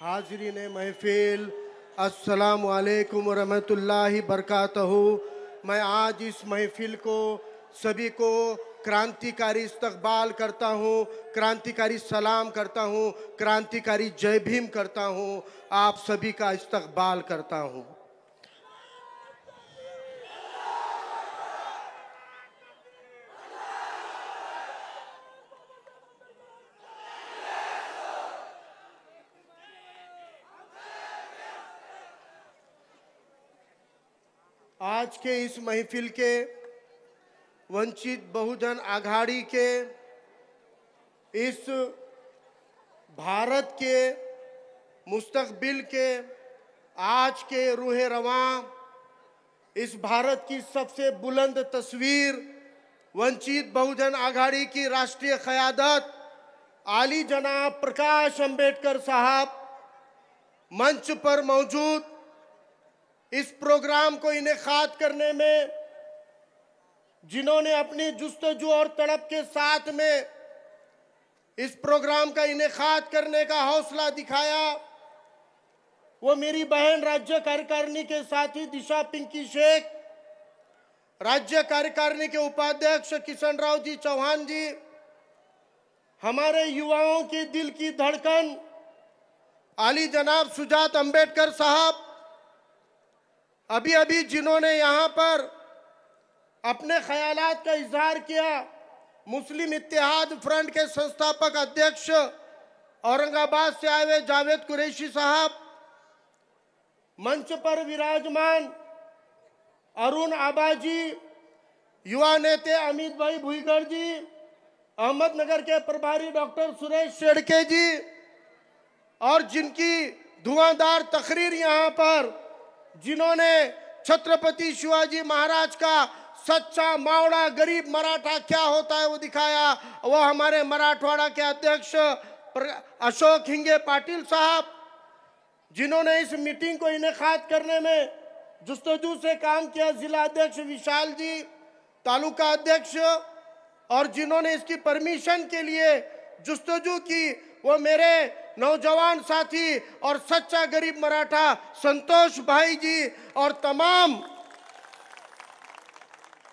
हाजरीन महफिल, अस्सलामु अलैकुम रहमतुल्लाहि बरकातहू। मैं आज इस महफिल को सभी को क्रांतिकारी इस्तकबाल करता हूँ, क्रांतिकारी सलाम करता हूँ, क्रांतिकारी जय भीम करता हूँ। आप सभी का इस्तकबाल करता हूँ। आज के इस महफिल के वंचित बहुजन आघाड़ी के इस भारत के मुस्तकबिल के आज के रूह रवां, इस भारत की सबसे बुलंद तस्वीर वंचित बहुजन आघाड़ी की राष्ट्रीय क़यादत आली जनाब प्रकाश अंबेडकर साहब मंच पर मौजूद, इस प्रोग्राम को इनेकाद करने में जिन्होंने अपनी जुस्तजू और तड़प के साथ में इस प्रोग्राम का इनेकाद करने का हौसला दिखाया, वो मेरी बहन राज्य कार्यकारिणी के साथी दिशा पिंकी शेख, राज्य कार्यकारिणी के उपाध्यक्ष किशन राव जी चौहान जी, हमारे युवाओं की दिल की धड़कन आली जनाब सुजात अंबेडकर साहब, अभी अभी जिन्होंने यहाँ पर अपने ख्यालात का इजहार किया, मुस्लिम इत्तेहाद फ्रंट के संस्थापक अध्यक्ष औरंगाबाद से आए हुए जावेद कुरैशी साहब, मंच पर विराजमान अरुण आबाजी, युवा नेता अमित भाई भुईगढ़ जी, अहमदनगर के प्रभारी डॉक्टर सुरेश शेड़के जी, और जिनकी धुआंधार तकरीर यहाँ पर जिन्होंने छत्रपति शिवाजी महाराज का सच्चा मावड़ा गरीब मराठा क्या होता है वो दिखाया, वो हमारे मराठवाड़ा के अध्यक्ष अशोक हिंगे पाटिल साहब, जिन्होंने इस मीटिंग को इनेकाद करने में जुस्तजू से काम किया, जिला अध्यक्ष विशाल जी, तालुका अध्यक्ष, और जिन्होंने इसकी परमिशन के लिए जुस्तजू की वो मेरे नौजवान साथी और सच्चा गरीब मराठा संतोष भाई जी, और तमाम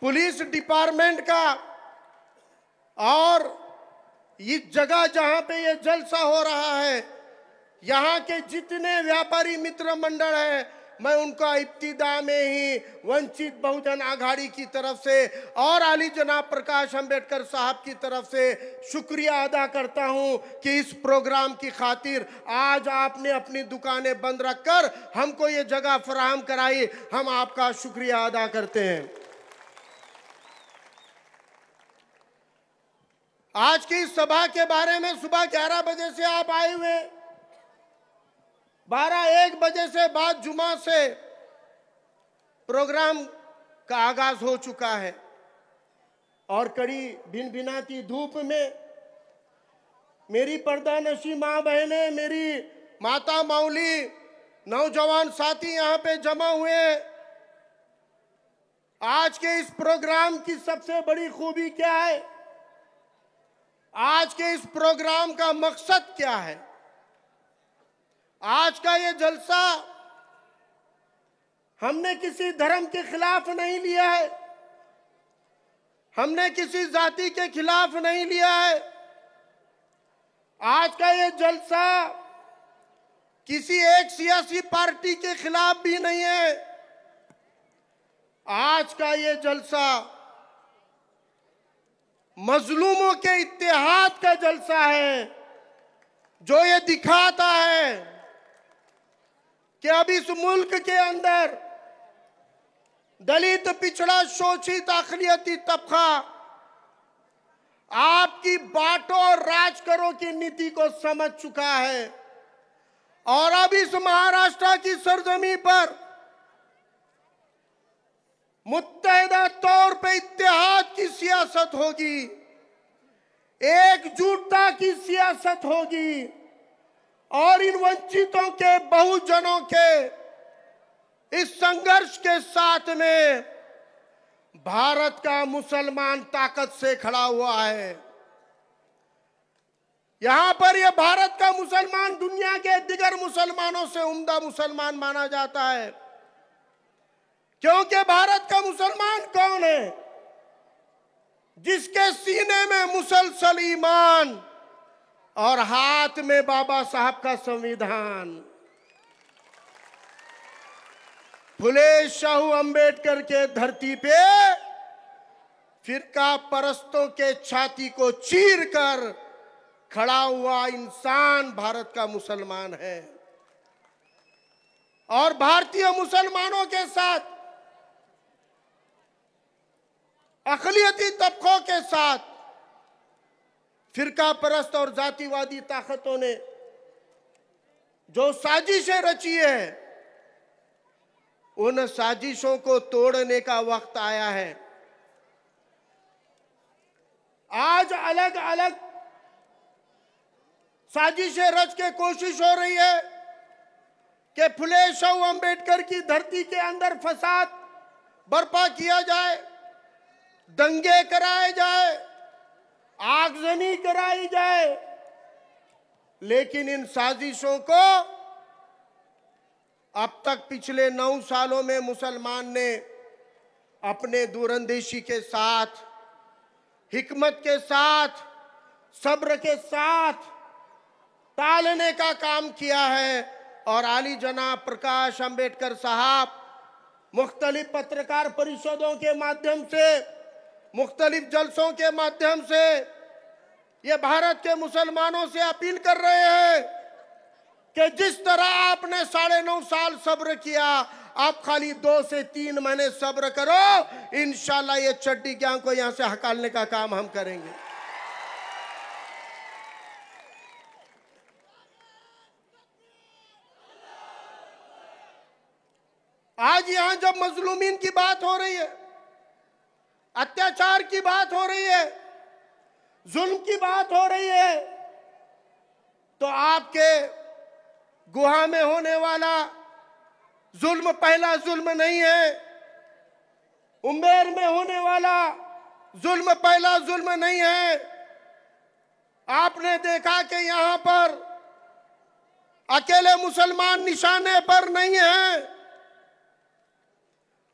पुलिस डिपार्टमेंट का, और इस जगह जहां पे ये जलसा हो रहा है यहाँ के जितने व्यापारी मित्र मंडल हैं, मैं उनका इब्तिदा में ही वंचित बहुजन आघाड़ी की तरफ से और आली जनाब प्रकाश अंबेडकर साहब की तरफ से शुक्रिया अदा करता हूं कि इस प्रोग्राम की खातिर आज आपने अपनी दुकानें बंद रखकर हमको ये जगह फराहम कराई। हम आपका शुक्रिया अदा करते हैं। आज की इस सभा के बारे में सुबह 11 बजे से आप आए हुए, 12-1 बजे से बाद जुमा से प्रोग्राम का आगाज हो चुका है, और कड़ी भिनभिनाती धूप में मेरी पर्दानशी माँ बहनें, मेरी माता मौली, नौजवान साथी यहाँ पे जमा हुए। आज के इस प्रोग्राम की सबसे बड़ी खूबी क्या है, आज के इस प्रोग्राम का मकसद क्या है? आज का ये जलसा हमने किसी धर्म के खिलाफ नहीं लिया है, हमने किसी जाति के खिलाफ नहीं लिया है। आज का ये जलसा किसी एक सियासी पार्टी के खिलाफ भी नहीं है। आज का ये जलसा मजलूमों के इत्तेहाद का जलसा है, जो ये दिखाता है कि अब इस मुल्क के अंदर दलित, पिछड़ा, शोषित, अक़लियती तबका आपकी बांटो और राज करो की नीति को समझ चुका है, और अब इस महाराष्ट्र की सरजमी पर मुत्तहिदा तौर पे इत्तेहाद की सियासत होगी, एकजुटता की सियासत होगी, और इन वंचितों के, बहुजनों के इस संघर्ष के साथ में भारत का मुसलमान ताकत से खड़ा हुआ है। यहां पर यह भारत का मुसलमान दुनिया के दिगर मुसलमानों से उम्दा मुसलमान माना जाता है, क्योंकि भारत का मुसलमान कौन है? जिसके सीने में मुसलसल ईमान और हाथ में बाबा साहब का संविधान। फुले शाहू अंबेडकर के धरती पे फिरका परस्तों के छाती को चीर कर खड़ा हुआ इंसान भारत का मुसलमान है। और भारतीय मुसलमानों के साथ अक़लियती तबकों के साथ फिरका परस्त और जातिवादी ताकतों ने जो साजिशें रची है, उन साजिशों को तोड़ने का वक्त आया है। आज अलग अलग साजिशें रच के कोशिश हो रही है कि फुले शाहू अंबेडकर की धरती के अंदर फसाद बर्पा किया जाए, दंगे कराए जाए, आगजनी कराई जाए। लेकिन इन साजिशों को अब तक पिछले 9 सालों में मुसलमान ने अपने दूरंदेशी के साथ, हिकमत के साथ, सब्र के साथ टालने का काम किया है। और आली जनाब प्रकाश अंबेडकर साहब मुख्तलिफ पत्रकार परिषदों के माध्यम से, मुख्तलिफ जलसों के माध्यम से ये भारत के मुसलमानों से अपील कर रहे हैं कि जिस तरह आपने 9.5 साल सब्र किया, आप खाली 2 से 3 महीने सब्र करो। इंशाल्लाह ये चड्डी ग्यांग को यहां से हकालने का काम हम करेंगे। आज यहां जब मजलूमीन की बात हो रही है, अत्याचार की बात हो रही है, जुल्म की बात हो रही है, तो आपके गुहा में होने वाला जुल्म पहला जुल्म नहीं है। उम्मेर में होने वाला जुल्म पहला जुल्म नहीं है। आपने देखा कि यहां पर अकेले मुसलमान निशाने पर नहीं है।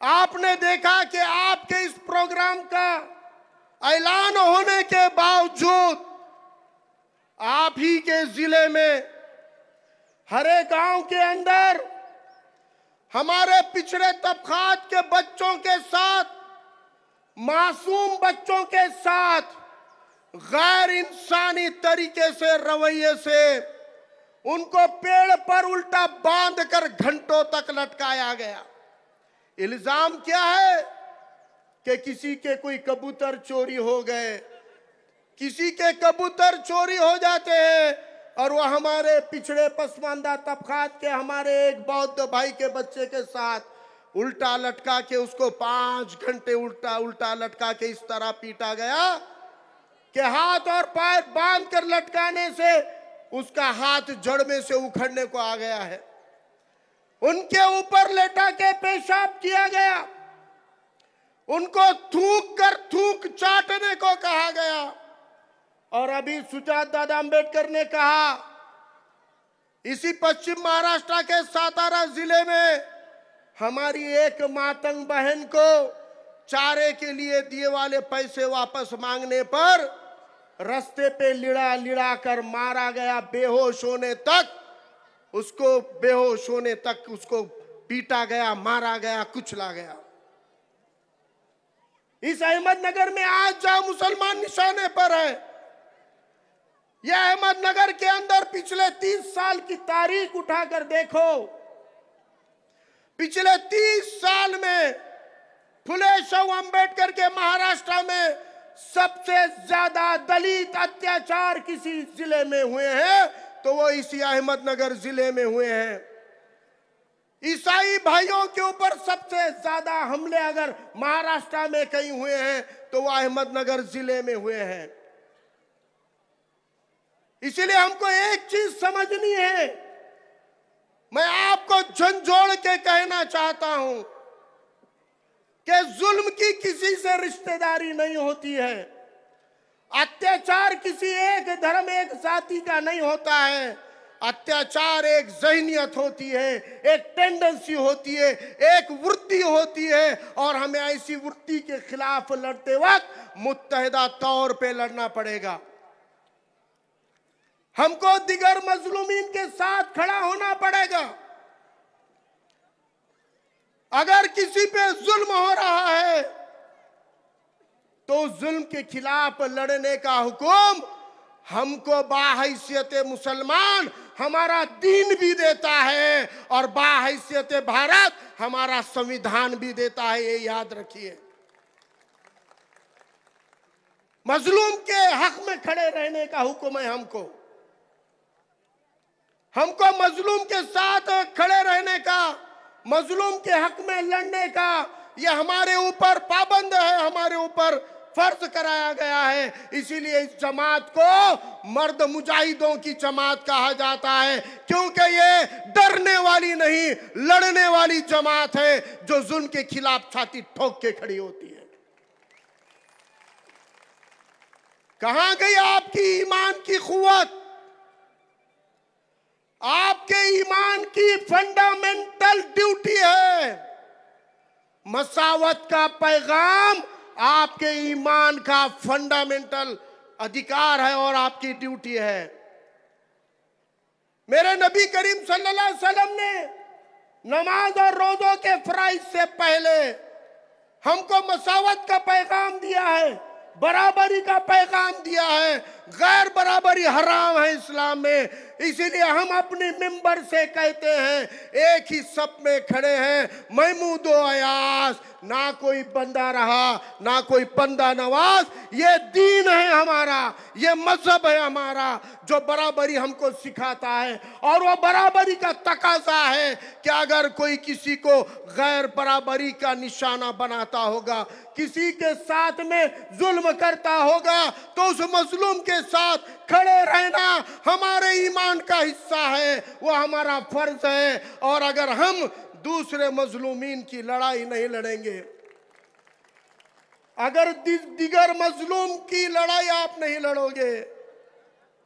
आपने देखा कि आपके इस प्रोग्राम का ऐलान होने के बावजूद आप ही के जिले में हर एक गांव के अंदर हमारे पिछड़े तबकात के बच्चों के साथ, मासूम बच्चों के साथ गैर इंसानी तरीके से, रवैये से उनको पेड़ पर उल्टा बांध कर घंटों तक लटकाया गया। इल्जाम क्या है कि किसी के कोई कबूतर चोरी हो गए, किसी के कबूतर चोरी हो जाते हैं और वो हमारे पिछड़े पसमानदा तबकात के हमारे एक बौद्ध भाई के बच्चे के साथ उल्टा लटका के उसको 5 घंटे उल्टा उल्टा लटका के इस तरह पीटा गया कि हाथ और पैर बांध कर लटकाने से उसका हाथ जड़ में से उखड़ने को आ गया है। उनके ऊपर लेटा के पेशाब किया गया, उनको थूक चाटने को कहा गया। और अभी सुजात दादा अंबेडकर ने कहा, इसी पश्चिम महाराष्ट्र के सातारा जिले में हमारी एक मातंग बहन को चारे के लिए दिए वाले पैसे वापस मांगने पर रास्ते पे लिड़ा कर मारा गया। बेहोश होने तक उसको पीटा गया, मारा गया, कुचला गया। इस अहमदनगर में आज जहां मुसलमान निशाने पर है, यह अहमदनगर के अंदर पिछले 30 साल की तारीख उठाकर देखो। पिछले 30 साल में फुले शाहू अंबेडकर के महाराष्ट्र में सबसे ज्यादा दलित अत्याचार किसी जिले में हुए हैं तो वो इसी अहमदनगर जिले में हुए हैं। ईसाई भाइयों के ऊपर सबसे ज्यादा हमले अगर महाराष्ट्र में कहीं हुए हैं तो वो अहमदनगर जिले में हुए हैं। इसीलिए हमको एक चीज समझनी है, मैं आपको झंझोड़ के कहना चाहता हूं कि जुल्म की किसी से रिश्तेदारी नहीं होती है। अत्याचार किसी एक धर्म एक जाति का नहीं होता है। अत्याचार एक ज़हनियत होती है, एक टेंडेंसी होती है, एक वृत्ति होती है, और हमें ऐसी वृत्ति के खिलाफ लड़ते वक्त मुत्तहिदा तौर पे लड़ना पड़ेगा। हमको दिगर मजलूमीन के साथ खड़ा होना पड़ेगा। अगर किसी पे जुल्म हो रहा है तो जुल्म के खिलाफ लड़ने का हुक्म हमको बाहैसियत मुसलमान हमारा दीन भी देता है, और बाहैसियत भारत हमारा संविधान भी देता है। ये याद रखिए। मजलूम के हक में खड़े रहने का हुक्म है हमको मजलूम के साथ खड़े रहने का, मजलूम के हक में लड़ने का, यह हमारे ऊपर पाबंद है, हमारे ऊपर फर्ज कराया गया है। इसीलिए इस जमात को मर्द मुजाहिदों की जमात कहा जाता है, क्योंकि ये डरने वाली नहीं, लड़ने वाली जमात है, जो जुल्म के खिलाफ छाती ठोक के खड़ी होती है। कहां गई आपकी ईमान की कुव्वत? आपके ईमान की फंडामेंटल ड्यूटी है। मसावत का पैगाम आपके ईमान का फंडामेंटल अधिकार है और आपकी ड्यूटी है। मेरे नबी करीम सल्लल्लाहु अलैहि वसल्लम ने नमाज और रोजों के फराइज से पहले हमको मसावत का पैगाम दिया है, बराबरी का पैगाम दिया है। गैर बराबरी हराम है इस्लाम में। इसीलिए हम अपनी मिंबर से कहते हैं, एक ही सफ में खड़े हैं, महमूद व अयास, ना कोई बंदा रहा ना कोई बंदा नवाज। ये दीन है हमारा, ये मजहब है हमारा, जो बराबरी हमको सिखाता है। और वो बराबरी का तकाजा है कि अगर कोई किसी को गैर बराबरी का निशाना बनाता होगा, किसी के साथ में जुल्म करता होगा, तो उस मजलूम के साथ खड़े रहना हमारे ईमान का हिस्सा है, वो हमारा फर्ज है। और अगर हम दूसरे मजलूमीन की लड़ाई नहीं लड़ेंगे, अगर दिगर मजलूम की लड़ाई आप नहीं लड़ोगे,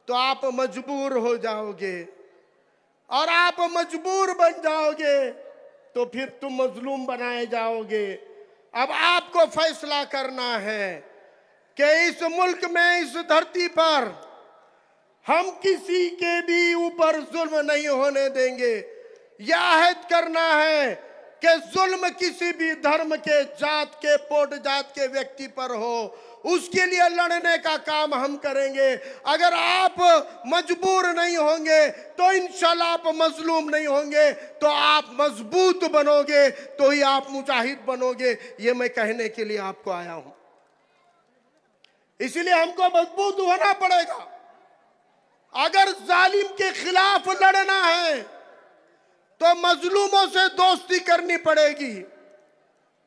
तो आप मजबूर हो जाओगे, और आप मजबूर बन जाओगे तो फिर तुम मजलूम बनाए जाओगे। अब आपको फैसला करना है कि इस मुल्क में, इस धरती पर हम किसी के भी ऊपर जुल्म नहीं होने देंगे। यह अहद करना है कि जुल्म किसी भी धर्म के, जात के, पोट जात के व्यक्ति पर हो, उसके लिए लड़ने का काम हम करेंगे। अगर आप मजबूर नहीं होंगे तो इंशाल्लाह आप मजलूम नहीं होंगे, तो आप मजबूत बनोगे, तो ही आप मुजाहिद बनोगे। ये मैं कहने के लिए आपको आया हूं। इसीलिए हमको मजबूत होना पड़ेगा। अगर जालिम के खिलाफ लड़ना है तो मजलूमों से दोस्ती करनी पड़ेगी,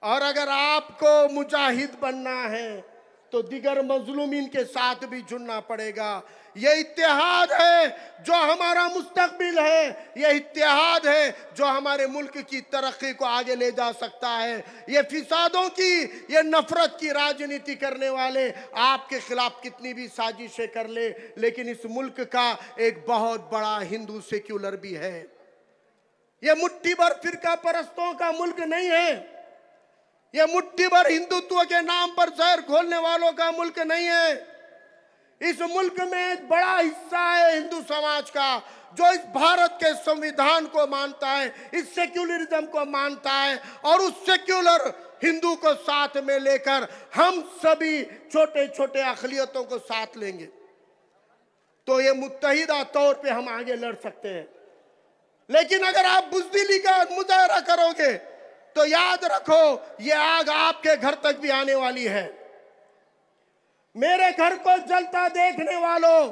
और अगर आपको मुजाहिद बनना है तो दिगर मजलूमीन के साथ भी जुड़ना पड़ेगा। यह इत्तेहाद है जो हमारा मुस्तकबिल है, यह इत्तेहाद है जो हमारे मुल्क की तरक्की को आगे ले जा सकता है। ये फिसादों की, ये नफरत की राजनीति करने वाले आपके खिलाफ कितनी भी साजिशें कर ले, लेकिन इस मुल्क का एक बहुत बड़ा हिंदू सेक्युलर भी है। ये मुट्ठी भर फिरका परस्तों का मुल्क नहीं है, ये मुट्ठी भर हिंदुत्व के नाम पर जहर घोलने वालों का मुल्क नहीं है। इस मुल्क में एक बड़ा हिस्सा है हिंदू समाज का, जो इस भारत के संविधान को मानता है, इस सेक्युलरिज्म को मानता है, और उस सेक्युलर हिंदू को साथ में लेकर हम सभी छोटे छोटे अक़लियतों को साथ लेंगे, तो ये मुत्तहिदा तौर पे हम आगे लड़ सकते हैं। लेकिन अगर आप बुज़दिली का मुजाहरा करोगे तो याद रखो, ये आग आपके घर तक भी आने वाली है। मेरे घर को जलता देखने वालों,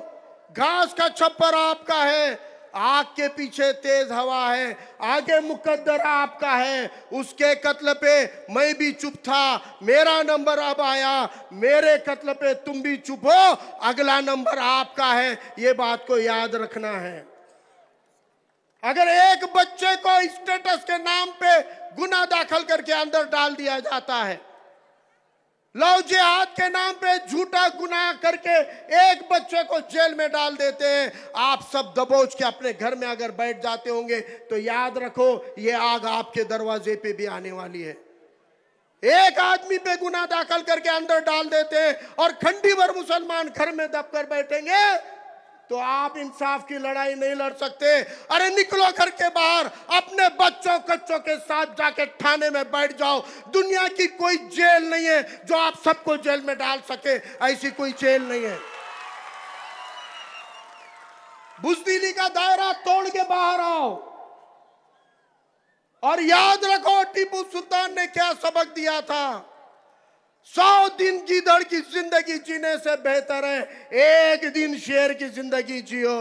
घास का छप्पर आपका है, आग के पीछे तेज हवा है, आगे मुकद्दर आपका है। उसके कत्ल पे मैं भी चुप था, मेरा नंबर अब आया, मेरे कत्ल पे तुम भी चुप हो, अगला नंबर आपका है। ये बात को याद रखना है। अगर एक बच्चे को स्टेटस के नाम पे गुनाह दाखिल करके अंदर डाल दिया जाता है, लव जिहाद के नाम पे झूठा गुनाह करके एक बच्चे को जेल में डाल देते हैं। आप सब दबोच के अपने घर में अगर बैठ जाते होंगे तो याद रखो, ये आग आपके दरवाजे पे भी आने वाली है। एक आदमी पे गुनाह दाखिल करके अंदर डाल देते हैं और खंडी भर मुसलमान घर में दबकर बैठेंगे तो आप इंसाफ की लड़ाई नहीं लड़ सकते। अरे निकलो घर के बाहर, अपने बच्चों कच्चों के साथ जाके थाने में बैठ जाओ। दुनिया की कोई जेल नहीं है जो आप सबको जेल में डाल सके, ऐसी कोई जेल नहीं है। बुज़दिली का दायरा तोड़ के बाहर आओ और याद रखो टीपू सुल्तान ने क्या सबक दिया था। 100 दिन गीदड़ की जिंदगी जीने से बेहतर है एक दिन शेर की जिंदगी जियो।